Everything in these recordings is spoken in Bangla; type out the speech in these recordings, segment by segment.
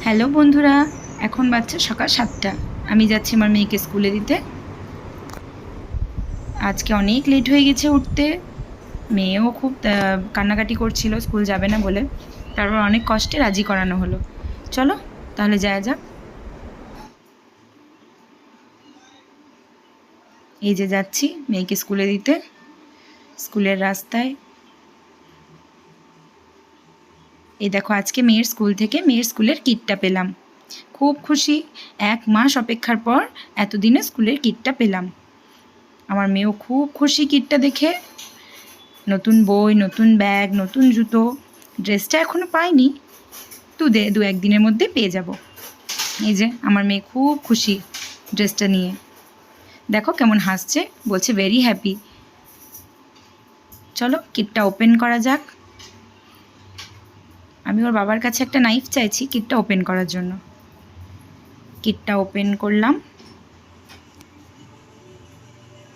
হ্যালো বন্ধুরা, এখন বাজছে সকাল 7টা। আমি যাচ্ছি আমার মেয়েকে স্কুলে দিতে। আজকে অনেক লেট হয়ে গেছে উঠতে। মেয়েও খুব কান্নাকাটি করছিল স্কুল যাবে না বলে। তারপর অনেক কষ্টে রাজি করানো হলো। চলো তাহলে যাওয়া যাক। এই যে যাচ্ছি মেয়েকে স্কুলে দিতে। স্কুলের রাস্তায় এই দেখো, আজকে মেয়ের স্কুল থেকে মেয়ের স্কুলের কিটটা পেলাম। খুব খুশি। 1 মাস অপেক্ষার পর এতদিনে স্কুলের কিটটা পেলাম। আমার মেয়েও খুব খুশি কিটটা দেখে। নতুন বই, নতুন ব্যাগ, নতুন জুতো। ড্রেসটা এখনও পাইনি, দু একদিনের মধ্যে পেয়ে যাব। এই যে আমার মেয়ে খুব খুশি ড্রেসটা নিয়ে। দেখো কেমন হাসছে, বলছে ভেরি হ্যাপি। চলো কিটটা ওপেন করা যাক। আমি ওর বাবার কাছে একটা নাইফ চাইছি কিটটা ওপেন করার জন্য। কিটটা ওপেন করলাম।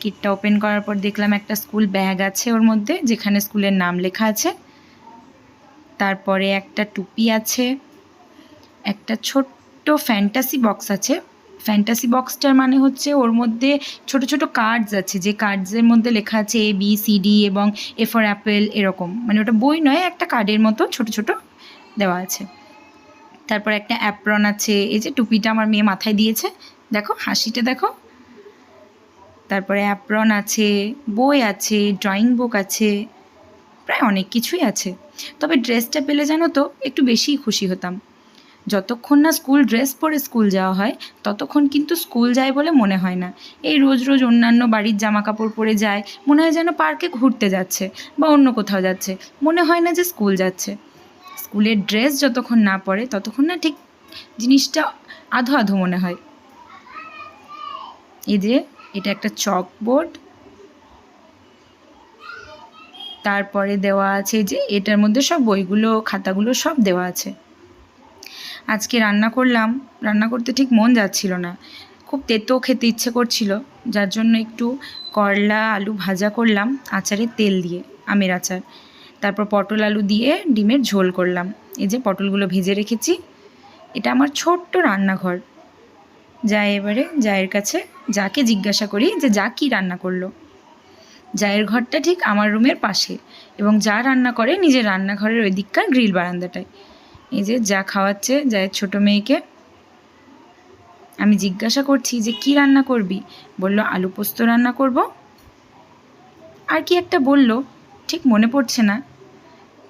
কিটটা ওপেন করার পর দেখলাম একটা স্কুল ব্যাগ আছে ওর মধ্যে, যেখানে স্কুলের নাম লেখা আছে। তারপরে একটা টুপি আছে, একটা ছোট্ট ফ্যান্টাসি বক্স আছে। ফ্যান্টাসি বক্সটার মানে হচ্ছে ওর মধ্যে ছোট ছোট কার্ডস আছে, যে কার্ডসের মধ্যে লেখা আছে ABCD এবং A ফর অ্যাপেল, এরকম। মানে ওটা বই নয়, একটা কার্ডের মতো ছোট ছোট দেওয়া আছে। তারপর একটা অ্যাপ্রন আছে। এই যে টুপিটা আমার মেয়ে মাথায় দিয়েছে, দেখো হাসিটা দেখো। তারপরে অ্যাপ্রন আছে, বই আছে, ড্রয়িং বুক আছে, প্রায় অনেক কিছুই আছে। তবে ড্রেসটা পেলে জানো তো একটু বেশিই খুশি হতাম। যতক্ষণ না স্কুল ড্রেস পরে স্কুল যাওয়া হয় ততক্ষণ কিন্তু স্কুল যায় বলে মনে হয় না। এই রোজ রোজ অন্যান্য বাড়ির জামা কাপড় পরে যায়, মনে হয় যেন পার্কে ঘুরতে যাচ্ছে বা অন্য কোথাও যাচ্ছে, মনে হয় না যে স্কুল যাচ্ছে। স্কুলের ড্রেস যতক্ষণ না পরে ততক্ষণ না ঠিক জিনিসটা আধো আধো মনে হয়। এই যে এটা একটা চকবোর্ড। তারপরে দেওয়া আছে যে এটার মধ্যে সব বইগুলো খাতাগুলো সব দেওয়া আছে। আজকে রান্না করলাম, রান্না করতে ঠিক মন যাচ্ছিল না, খুব তেতো খেতে ইচ্ছে করছিল, যার জন্য একটু করলা আলু ভাজা করলাম আচারের তেল দিয়ে, আমের আচার। তারপর পটল আলু দিয়ে ডিমের ঝোল করলাম। এই যে পটলগুলো ভেজে রেখেছি। এটা আমার ছোট্ট রান্নাঘর। যাই এবারে জায়ের কাছে, যাকে জিজ্ঞাসা করি যে যা কী রান্না করলো। জায়ের ঘরটা ঠিক আমার রুমের পাশে, এবং যা রান্না করে নিজের রান্নাঘরের ওই দিককার গ্রিল বারান্দাটায়। এই যে যা খাওয়াচ্ছে জায়ের ছোট মেয়েকে। আমি জিজ্ঞাসা করছি যে কি রান্না করবি, বলল আলু পোস্ত রান্না করব। আর কি একটা বলল, ঠিক মনে পড়ছে না,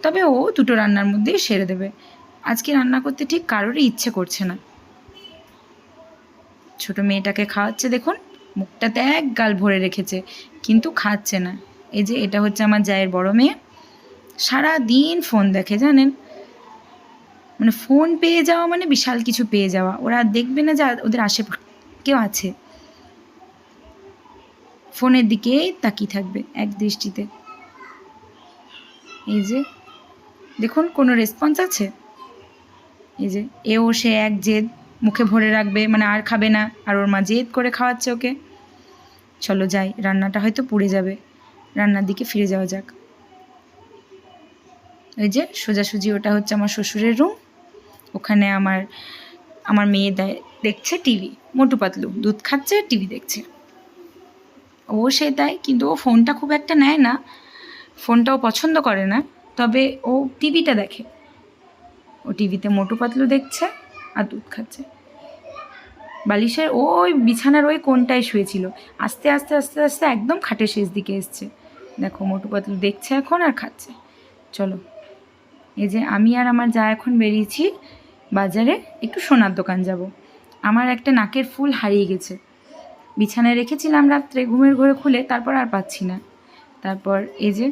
তবে ও দুটো রান্নার মধ্যেই সেরে দেবে। আজকে রান্না করতে ঠিক কারোরই ইচ্ছে করছে না। ছোট মেয়েটাকে খাওয়াচ্ছে, দেখুন মুখটাতে এক গাল ভরে রেখেছে, কিন্তু খাচ্ছে না। এই যে এটা হচ্ছে আমার জায়ের বড় মেয়ে, সারা দিন ফোন দেখে জানেন। মানে ফোন পেয়ে যাওয়া মানে বিশাল কিছু পেয়ে যাওয়া। ওরা দেখবে না যে ওদের আশেপাশে কেউ আছে, ফোনের দিকেই তাকিয়ে থাকবে এক দৃষ্টিতে। এই যে দেখুন কোনো রেসপন্স আছে। এই যে এও সে এক জেদ, মুখে ভরে রাখবে, মানে আর খাবে না, আর ওর মা জেদ করে খাওয়াচ্ছে ওকে। চলো যাই, রান্নাটা হয়তো পুড়ে যাবে, রান্নার দিকে ফিরে যাওয়া যাক। ওই যে সোজাসুজি ওটা হচ্ছে আমার শ্বশুরের রুম। ওখানে আমার আমার মেয়ে দেখছে টিভি, মোটু পাতলু দুধ খাচ্ছে, টিভি দেখছে। ও সে তাই, কিন্তু ও ফোনটা খুব একটা নেয় না, ফোনটাও পছন্দ করে না, তবে ও টিভিটা দেখে। ও টিভিতে মোটু পাতলু দেখছে আর দুধ খাচ্ছে। বালিশের ওই বিছানার ওই কোণটায় শুয়েছিল, আস্তে আস্তে আস্তে আস্তে একদম খাটের শেষ দিকে এসছে। দেখো মোটু পাতলু দেখছে এখন আর খাচ্ছে। চলো, এই যে আমি আর আমার যা এখন বেরিয়েছি বাজারে, একটু সোনার দোকান যাব। আমার একটা নাকের ফুল হারিয়ে গেছে, বিছানায় রেখেছিলাম রাত্রে, ঘুমের ঘোরে খুলে তারপর আর পাচ্ছি না। তারপর এই যে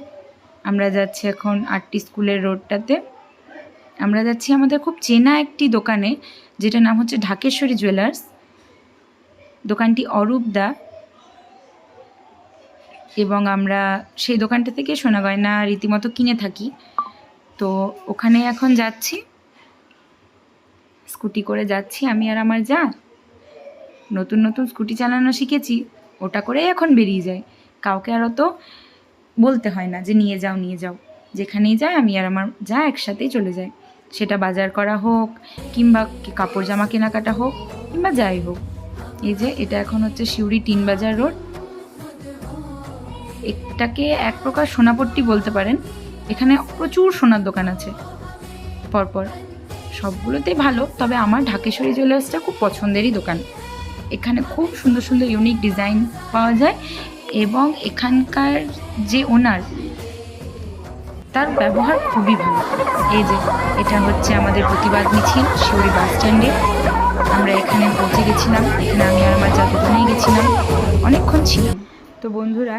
আমরা যাচ্ছি এখন আরটি স্কুলের রোডটাতে। আমরা যাচ্ছি আমাদের খুব চেনা একটি দোকানে, যেটার নাম হচ্ছে ঢাকেশ্বরী জুয়েলার্স। দোকানটি অরূপ দা, এবং আমরা সেই দোকানটা থেকে সোনা গয়না রীতিমতো কিনে থাকি। তো ওখানে এখন যাচ্ছি, স্কুটি করে যাচ্ছি আমি আর আমার যা। নতুন নতুন স্কুটি চালানো শিখেছি, ওটা করেই এখন বেরিয়ে যায়। কাউকে আরও তো বলতে হয় না যে নিয়ে যাও নিয়ে যাও, যেখানেই যায় আমি আর আমার যা একসাথেই চলে যাই। সেটা বাজার করা হোক কিংবা কাপড় জামা কেনাকাটা হোক কিংবা যাই হোক। এই যে এটা এখন হচ্ছে সিউড়ি ৩ বাজার রোড। এটাকে এক প্রকার সোনাপট্টি বলতে পারেন। এখানে প্রচুর সোনার দোকান আছে পরপর, সবগুলোতেই ভালো, তবে আমার ঢাকেশ্বরী জুয়েলার্সটা খুব পছন্দেরই দোকান। এখানে খুব সুন্দর সুন্দর ইউনিক ডিজাইন পাওয়া যায় এবং এখানকার যে ওনার তার ব্যবহার খুবই ভালো। এই যে এটা হচ্ছে আমাদের প্রতিবাদ মিছিল সিউড়ি বাস স্ট্যান্ডে। আমরা এখানে পৌঁছে গেছিলাম, এখানে আমি আর আমার জাদুকে নিয়ে গেছিলাম, অনেকক্ষণ ছিলাম। তো বন্ধুরা,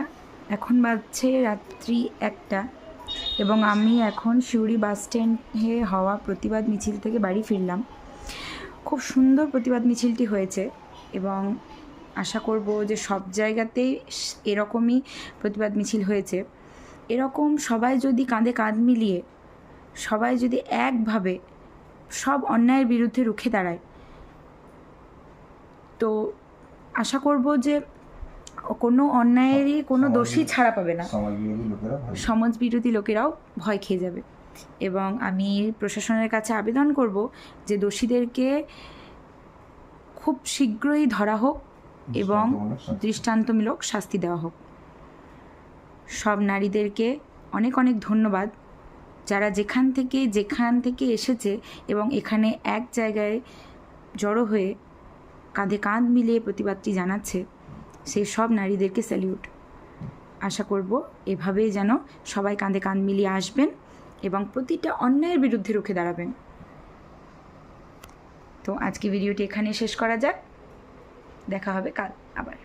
এখন বাজছে রাত্রি 1টা এবং আমি এখন সিউড়ি বাস স্ট্যান্ডে হওয়া প্রতিবাদ মিছিল থেকে বাড়ি ফিরলাম। খুব সুন্দর প্রতিবাদ মিছিলটি হয়েছে এবং আশা করব যে সব জায়গাতেই এরকমই প্রতিবাদ মিছিল হয়েছে। এরকম সবাই যদি কাঁধে কাঁধ মিলিয়ে সবাই যদি একভাবে সব অন্যায়ের বিরুদ্ধে রুখে দাঁড়ায়, তো আশা করব যে কোনো অন্যায়েরই কোনো দোষী ছাড়া পাবে না, সমাজ বিরোধী লোকেরাও ভয় খেয়ে যাবে। এবং আমি প্রশাসনের কাছে আবেদন করব যে দোষীদেরকে খুব শীঘ্রই ধরা হোক এবং দৃষ্টান্তমূলক শাস্তি দেওয়া হোক। সব নারীদেরকে অনেক অনেক ধন্যবাদ, যারা যেখান থেকে এসেছে এবং এখানে এক জায়গায় জড়ো হয়ে কাঁধে কাঁধ মিলিয়ে প্রতিবাদটি জানাচ্ছে, সেই সব নারীদেরকে স্যালিউট। আশা করব এভাবেই যেন সবাই কাঁধে কাঁধ মিলিয়ে আসবেন এবং প্রতিটা অন্যায়ের বিরুদ্ধে রুখে দাঁড়াবেন। তো আজকে ভিডিওটি এখানে শেষ করা যাক, দেখা হবে কাল আবার।